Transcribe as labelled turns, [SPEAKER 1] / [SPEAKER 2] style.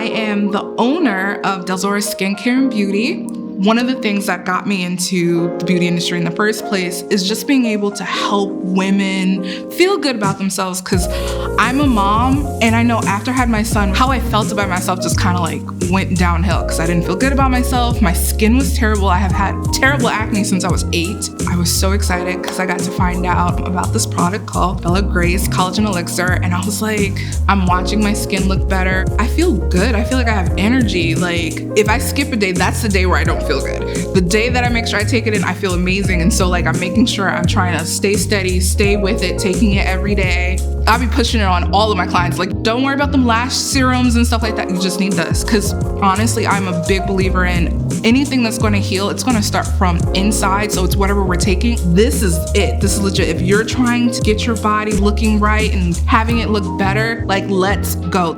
[SPEAKER 1] I am the owner of Delzora Skincare and Beauty. One of the things that got me into the beauty industry in the first place is just being able to help women feel good about themselves, because I'm a mom and I know after I had my son, how I felt about myself just kind of like went downhill because I didn't feel good about myself. My skin was terrible. I have had terrible acne since I was 8. I was so excited because I got to find out about this product called Bella Grace Collagen Elixir, and I was like, I'm watching my skin look better. I feel good. I feel like I have energy. Like if I skip a day, that's the day where I don't feel good. The day that I make sure I take it in, I feel amazing. And so like I'm making sure I'm trying to stay steady, stay with it, taking it every day. I'll be pushing it on all of my clients. Like, don't worry about them lash serums and stuff like that. You just need this. Because honestly, I'm a big believer in anything that's going to heal, it's going to start from inside. So it's whatever we're taking. This is it. This is legit. If you're trying to get your body looking right and having it look better, like, let's go.